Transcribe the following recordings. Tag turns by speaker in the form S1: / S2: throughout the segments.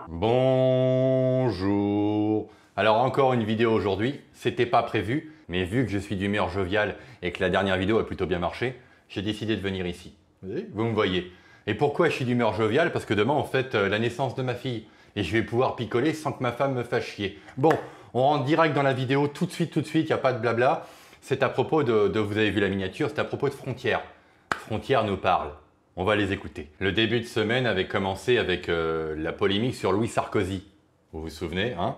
S1: Bonjour. Alors encore une vidéo aujourd'hui, c'était pas prévu, mais vu que je suis d'humeur joviale et que la dernière vidéo a plutôt bien marché, j'ai décidé de venir ici. Vous me voyez. Et pourquoi je suis d'humeur joviale? Parce que demain on fête la naissance de ma fille et je vais pouvoir picoler sans que ma femme me fasse chier. Bon, on rentre direct dans la vidéo tout de suite, il n'y a pas de blabla. C'est à propos vous avez vu la miniature, c'est à propos de Frontières. Frontières nous parle. On va les écouter. Le début de semaine avait commencé avec la polémique sur Louis Sarkozy. Vous vous souvenez, hein?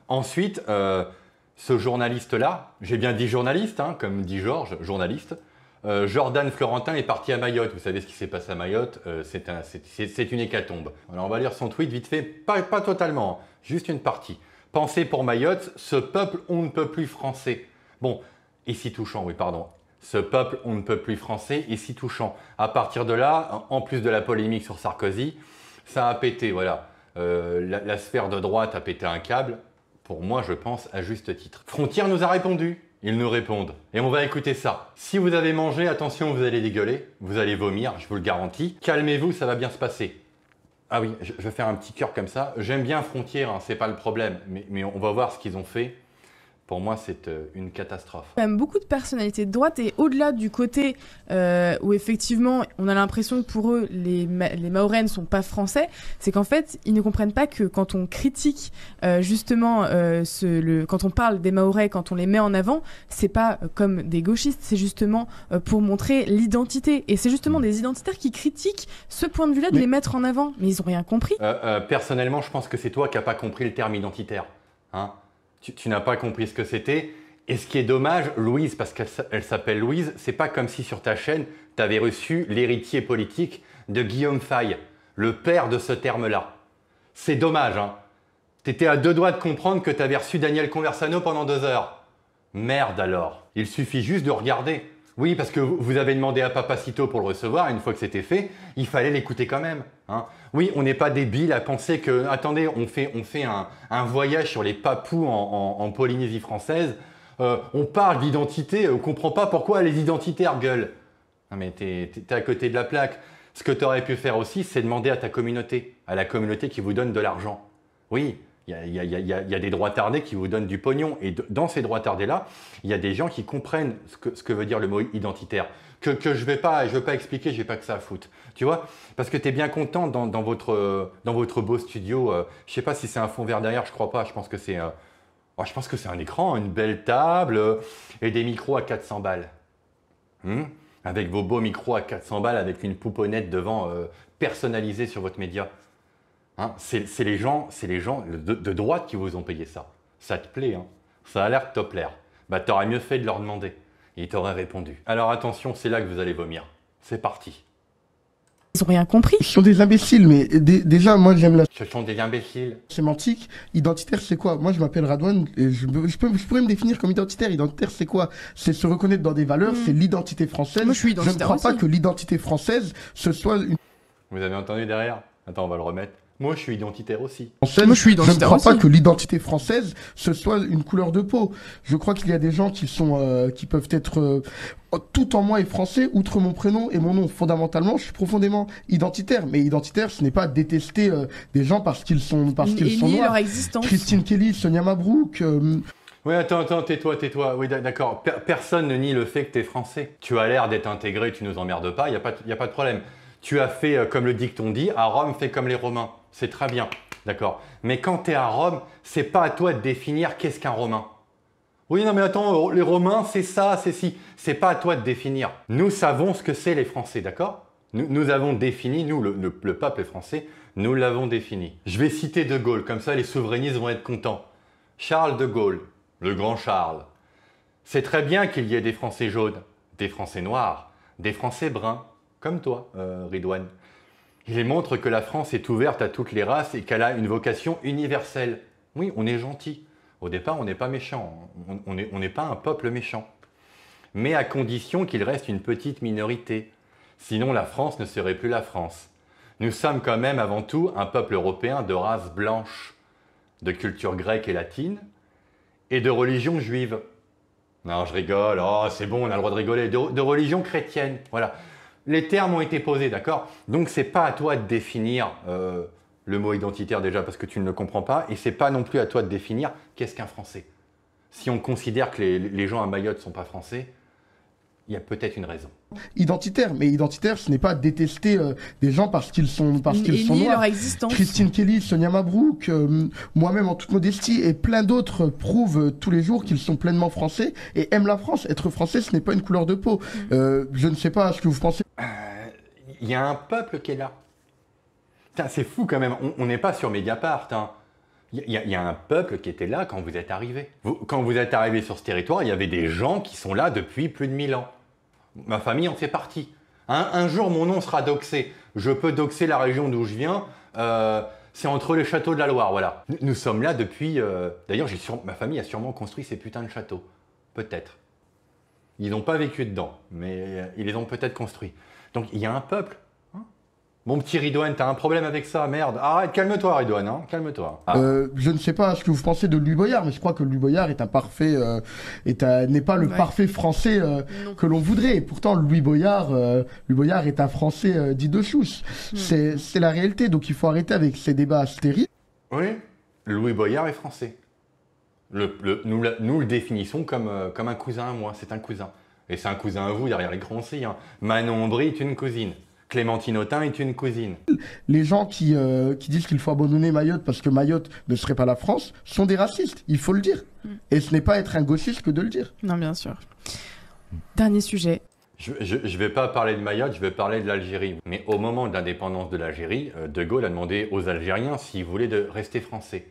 S1: Ensuite, ce journaliste-là, j'ai bien dit journaliste, hein, comme dit Georges, journaliste, Jordan Florentin est parti à Mayotte. Vous savez ce qui s'est passé à Mayotte, c'est une hécatombe. Alors on va lire son tweet vite fait, pas totalement, hein, juste une partie. Pensez pour Mayotte, ce peuple on ne peut plus français. Bon, et si touchant, oui pardon. Ce peuple on ne peut plus français et si touchant. À partir de là, en plus de la polémique sur Sarkozy, ça a pété, voilà. La sphère de droite a pété un câble, pour moi je pense à juste titre. Frontières nous a répondu, ils nous répondent. Et on va écouter ça. Si vous avez mangé, attention, vous allez dégueuler, vous allez vomir, je vous le garantis. Calmez-vous, ça va bien se passer. Ah oui, je vais faire un petit cœur comme ça. J'aime bien Frontières, hein, c'est pas le problème, mais on va voir ce qu'ils ont fait. Pour moi, c'est une catastrophe.
S2: Même beaucoup de personnalités de droite et au-delà du côté où effectivement on a l'impression que pour eux les Mahorais ne sont pas français, c'est qu'en fait ils ne comprennent pas que quand on critique justement quand on parle des Mahorais, quand on les met en avant, c'est pas comme des gauchistes, c'est justement pour montrer l'identité et c'est justement des identitaires qui critiquent ce point de vue-là de les mettre en avant, mais ils ont rien compris.
S1: Personnellement, je pense que c'est toi qui n'as pas compris le terme identitaire, hein. Tu n'as pas compris ce que c'était. Et ce qui est dommage, Louise, parce qu'elle s'appelle Louise, c'est pas comme si sur ta chaîne, tu avais reçu l'héritier politique de Guillaume Faye, le père de ce terme-là. C'est dommage, hein. Tu étais à deux doigts de comprendre que tu avais reçu Daniel Conversano pendant 2 heures. Merde alors. Il suffit juste de regarder. Oui, parce que vous avez demandé à Papacito pour le recevoir, une fois que c'était fait, il fallait l'écouter quand même, hein. Oui, on n'est pas débile à penser que, attendez, on fait un voyage sur les Papous en Polynésie française, on parle d'identité, on ne comprend pas pourquoi les identitaires gueulent. Non mais t'es à côté de la plaque. Ce que tu aurais pu faire aussi, c'est demander à ta communauté, à la communauté qui vous donne de l'argent. Oui, il y a des droitardés qui vous donnent du pognon. Et dans ces droitardés-là, il y a des gens qui comprennent ce que veut dire le mot identitaire. Que je ne vais pas expliquer, je n'ai pas que ça à foutre. Tu vois? Parce que tu es bien content dans votre beau studio. Je ne sais pas si c'est un fond vert derrière, je ne crois pas. Je pense que c'est un écran, une belle table et des micros à 400 balles. Avec vos beaux micros à 400 balles, avec une pouponnette devant personnalisée sur votre média. Hein, c'est les gens de droite qui vous ont payé ça. Ça te plaît, hein? Ça a l'air de te plaire. Bah, t'aurais mieux fait de leur demander. Ils t'auraient répondu. Alors attention, c'est là que vous allez vomir. C'est parti.
S2: Ils ont rien compris.
S3: Ce sont des imbéciles, mais déjà, moi, j'aime la
S1: Ce sont des imbéciles.
S3: sémantique. Identitaire, c'est quoi? Moi, je m'appelle Radouane, et je pourrais me définir comme identitaire. Identitaire, c'est quoi? C'est se reconnaître dans des valeurs, c'est l'identité française.
S2: Moi, je suis
S3: Je ne
S2: identitaire
S3: crois pas
S2: aussi.
S3: que l'identité française, ce soit une
S1: Vous avez entendu derrière? Attends, on va le remettre. Moi, je suis identitaire aussi.
S3: française.
S2: Moi, je suis
S3: Je ne
S2: identitaire
S3: crois pas
S2: aussi.
S3: que l'identité française, ce soit une couleur de peau. Je crois qu'il y a des gens qui peuvent être tout en moi est français, outre mon prénom et mon nom. Fondamentalement, je suis profondément identitaire. Mais identitaire, ce n'est pas détester des gens parce qu'ils sont
S2: Et nier
S3: noirs.
S2: leur existence.
S3: Christine Kelly, Sonia Mabrouk.
S1: Oui, attends, tais-toi. Oui, d'accord. Personne ne nie le fait que tu es français. Tu as l'air d'être intégré, tu nous emmerdes pas, il n'y a pas de problème. Tu as fait comme le dicton dit, à Rome, fais comme les Romains. C'est très bien, d'accord. Mais quand tu es à Rome, c'est pas à toi de définir qu'est-ce qu'un Romain. Oui, non mais attends, les Romains, c'est ça, c'est ci. C'est pas à toi de définir. Nous savons ce que c'est les Français, d'accord? Nous avons défini, nous, le peuple français, nous l'avons défini. Je vais citer De Gaulle, comme ça les souverainistes vont être contents. Charles de Gaulle, le grand Charles. C'est très bien qu'il y ait des Français jaunes, des Français noirs, des Français bruns, comme toi, Ridouane. Il montre que la France est ouverte à toutes les races et qu'elle a une vocation universelle. Oui, on est gentil. Au départ, on n'est pas méchant. On n'est pas un peuple méchant. Mais à condition qu'il reste une petite minorité. Sinon, la France ne serait plus la France. Nous sommes quand même avant tout un peuple européen de race blanche, de culture grecque et latine, et de religion juive. Non, je rigole. Oh, c'est bon, on a le droit de rigoler. De religion chrétienne. Voilà. Les termes ont été posés, d'accord? Donc c'est pas à toi de définir le mot identitaire déjà parce que tu ne le comprends pas, et c'est pas non plus à toi de définir qu'est-ce qu'un Français. Si on considère que les gens à Mayotte sont pas français, il y a peut-être une raison.
S3: Identitaire, mais identitaire, ce n'est pas détester des gens parce qu'ils sont noirs.
S2: Leur existence.
S3: Christine Kelly, Sonia Mabrouk, moi-même en toute modestie et plein d'autres prouvent tous les jours qu'ils sont pleinement français et aiment la France. Être français, ce n'est pas une couleur de peau. Je ne sais pas ce que vous pensez.
S1: Il y a un peuple qui est là. C'est fou quand même, on n'est pas sur Mediapart. Hein. Il y a un peuple qui était là quand vous êtes arrivé. Quand vous êtes arrivé sur ce territoire, il y avait des gens qui sont là depuis plus de 1000 ans. Ma famille en fait partie. Un jour, mon nom sera doxé. Je peux doxer la région d'où je viens. C'est entre les châteaux de la Loire, voilà. Nous sommes là depuis... D'ailleurs, ma famille a sûrement construit ces putains de châteaux. Peut-être. Ils n'ont pas vécu dedans, mais ils les ont peut-être construits. Donc, il y a un peuple. Mon petit Ridouane, t'as un problème avec ça, merde. Arrête, calme-toi Ridouane, hein, calme-toi.
S3: Je ne sais pas ce que vous pensez de Louis Boyard, mais je crois que Louis Boyard est un parfait, n'est pas le parfait français que l'on voudrait. Et pourtant, Louis Boyard est un français dit de souche. C'est la réalité, donc il faut arrêter avec ces débats stériles.
S1: Oui, Louis Boyard est français. Nous le définissons comme un cousin à moi, c'est un cousin. Et c'est un cousin à vous derrière l'écran aussi. Hein. Manon Aubry est une cousine. Clémentine Autain est une cousine.
S3: Les gens qui disent qu'il faut abandonner Mayotte parce que Mayotte ne serait pas la France sont des racistes, il faut le dire. Et ce n'est pas être un gauchiste que de le dire.
S2: Non, bien sûr. Dernier sujet.
S1: Je ne vais pas parler de Mayotte, je vais parler de l'Algérie. Mais au moment de l'indépendance de l'Algérie, De Gaulle a demandé aux Algériens s'ils voulaient rester français.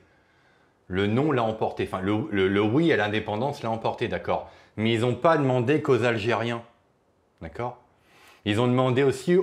S1: Le non l'a emporté, enfin le oui à l'indépendance l'a emporté, d'accord. Mais ils n'ont pas demandé qu'aux Algériens, d'accord. Ils ont demandé aussi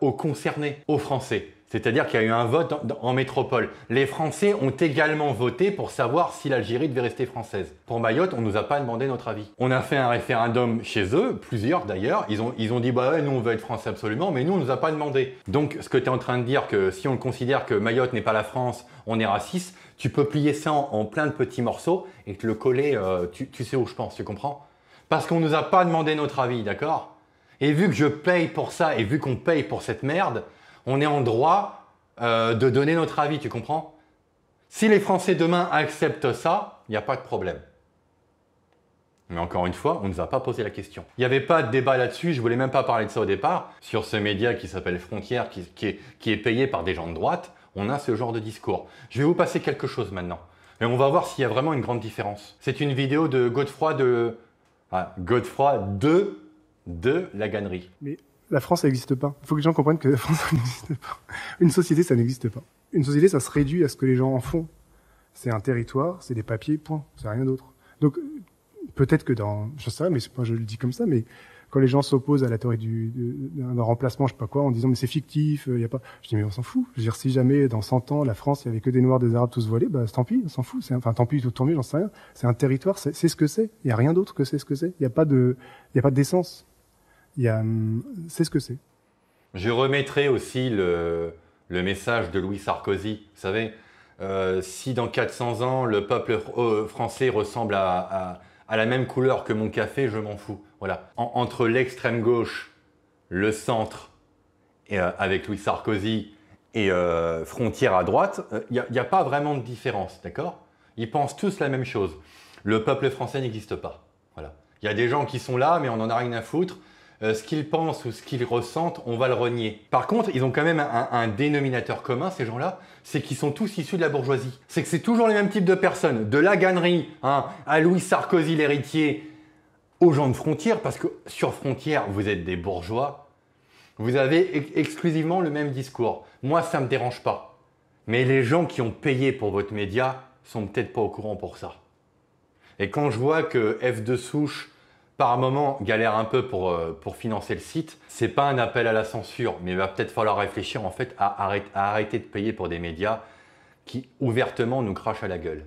S1: aux concernés, aux Français. C'est-à-dire qu'il y a eu un vote en métropole. Les Français ont également voté pour savoir si l'Algérie devait rester française. Pour Mayotte, on ne nous a pas demandé notre avis. On a fait un référendum chez eux, plusieurs d'ailleurs. Ils ont dit bah ouais, nous on veut être français absolument, mais nous on ne nous a pas demandé. Donc ce que tu es en train de dire, que si on considère que Mayotte n'est pas la France, on est raciste, tu peux plier ça en plein de petits morceaux et te le coller, tu sais où je pense, tu comprends? Parce qu'on ne nous a pas demandé notre avis, d'accord? Et vu que je paye pour ça, et vu qu'on paye pour cette merde, on est en droit de donner notre avis, tu comprends? Si les Français demain acceptent ça, il n'y a pas de problème. Mais encore une fois, on ne nous a pas posé la question. Il n'y avait pas de débat là-dessus, je ne voulais même pas parler de ça au départ. Sur ce média qui s'appelle Frontières, qui est payé par des gens de droite, on a ce genre de discours. Je vais vous passer quelque chose maintenant. Et on va voir s'il y a vraiment une grande différence. C'est une vidéo de Godefroy de la Gannerie.
S4: Mais la France, ça n'existe pas. Il faut que les gens comprennent que la France, ça n'existe pas. Une société, ça n'existe pas. Une société, ça se réduit à ce que les gens en font. C'est un territoire, c'est des papiers, point. C'est rien d'autre. Donc, peut-être que je sais pas, mais moi je le dis comme ça, mais quand les gens s'opposent à la théorie d'un remplacement, je sais pas quoi, en disant mais c'est fictif, y a pas, je dis mais on s'en fout. Je veux dire, si jamais dans 100 ans la France il y avait que des Noirs, des Arabes tous voilés, bah tant pis, on s'en fout. Enfin tant pis, tant mieux, j'en sais rien. C'est un territoire, c'est ce que c'est. Il y a rien d'autre que c'est ce que c'est. Il y a pas d'essence. C'est ce que c'est.
S1: Je remettrai aussi le message de Louis Sarkozy. Vous savez, si dans 400 ans le peuple français ressemble à la même couleur que mon café, je m'en fous. Voilà. Entre l'extrême gauche, le centre, avec Louis Sarkozy, et Frontières à droite, il n'y a pas vraiment de différence, d'accord? Ils pensent tous la même chose. Le peuple français n'existe pas. Voilà. Il y a des gens qui sont là, mais on n'en a rien à foutre. Ce qu'ils pensent ou ce qu'ils ressentent, on va le renier. Par contre, ils ont quand même un dénominateur commun, ces gens-là, c'est qu'ils sont tous issus de la bourgeoisie. C'est que c'est toujours les mêmes types de personnes, de la Gannerie à Louis Sarkozy l'héritier, aux gens de Frontières, parce que sur Frontières, vous êtes des bourgeois, vous avez exclusivement le même discours. Moi, ça ne me dérange pas. Mais les gens qui ont payé pour votre média sont peut-être pas au courant pour ça. Et quand je vois que F2 Souche, par moment, galère un peu pour financer le site, c'est pas un appel à la censure, mais il va peut-être falloir réfléchir en fait à arrêter de payer pour des médias qui ouvertement nous crachent à la gueule.